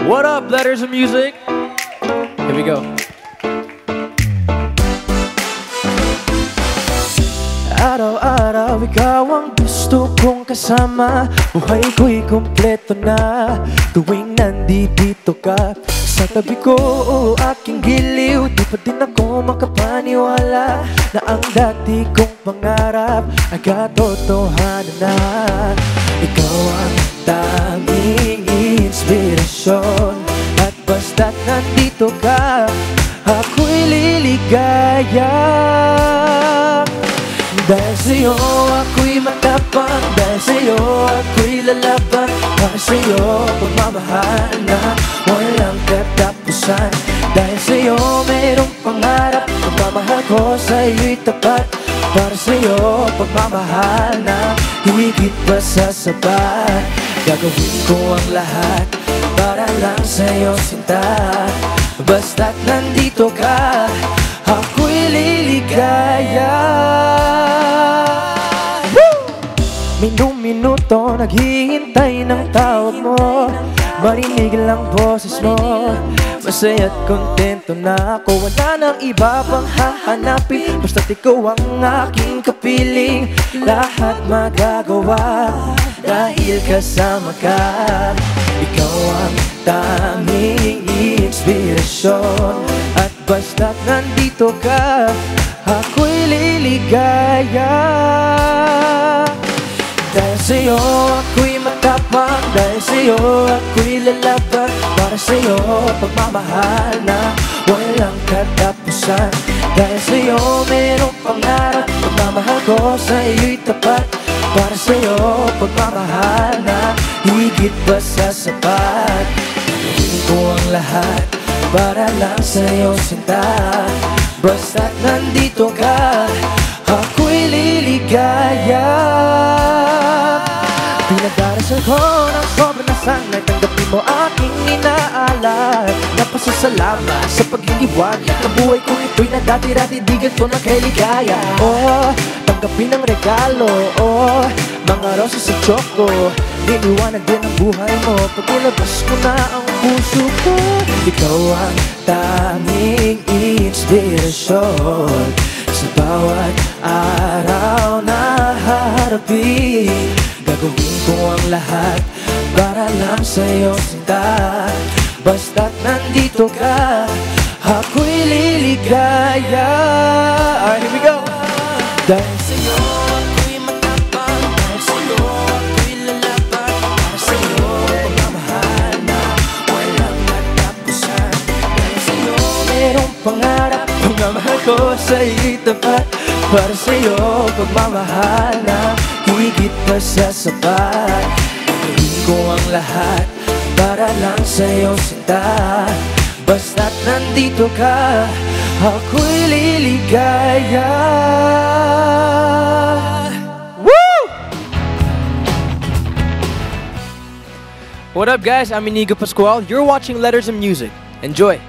What up, Letters of Music? Here we go. Araw-araw ikaw ang gusto kong kasama. Buhay ko'y kumpleto na tuwing nandito ka sa tabi ko o aking giliw. Di pa din ako makapaniwala na ang dati kong pangarap ay katotohanan na. Ikaw ang tanging inspirasyon, at basta't nandito ka, ako'y liligaya. Dahil sa'yo ako'y matapang, dahil sa'yo ako'y lalaban, para sa'yo pagmamahal na walang katapusan. Dahil sa'yo mayroong pangarap, pagmamahal ko sa'yo'y tapat, para sa'yo pagmamahal na higit pa sa sapat. Gagawin ko ang lahat para lang sa'yo sinta, basta't nandito ka, ako'y liligaya. Minuto naghihintay ng tawag mo, marinig lang boses mo. Masaya't kontento na ako, wala nang iba pang hahanapin, basta't ikaw ang aking kapiling. Lahat magagawa dahil kasama ka. Ikaw ang tanging inspirasyon, at basta't nandito ka, ako'y liligaya. Dahil sa'yo ako'y matapang, dahil sa'yo ako'y lalaban, para sa'yo pagmamahal na walang katapusan. Dahil sa'yo mayroong pangarap, pagmamahal ko sa'yo'y tapat, para sa'yo pagmamahal na higit pa sa sapat. Gagawin ko ang lahat para lang sa'yo sinta, basta't nandito ka, ako'y liligaya. Pinagdarasal ko ng sobrang nasanay, tanggapin mo aking inaalay. Napasasalamat sa pag-iiwan, ang buhay ko ito'y nadati-ratidigan ko na kay ligaya. Oh, tanggapin ang regalo, oh, mga rosas sa choco. Liliwanag din ang buhay mo pag ilabas ko na ang puso ko. Ikaw ang tanging inspirasyon sa bawat araw na harapin. Gagawin ko ang lahat para lang sa'yo sinta, basta't nandito ka, ako'y liligaya. Alright, here we go. Dahil sa'yo ako'y matapang, dahil sa'yo ako'y lalaban, para sa'yo pagmamahal na walang katapusan. Dahil sa'yo mayroong pangarap, pagmamahal ko sa'yo'y tapat, para sa'yo pagmamahal na higit pa sa sapat. Gagawin ko ang lahat para lang sa'yo sinta, basta't nandito ka, ako'y liligaya. Woo! What up guys, I'm Inigo Pascual. You're watching Letters of Music. Enjoy!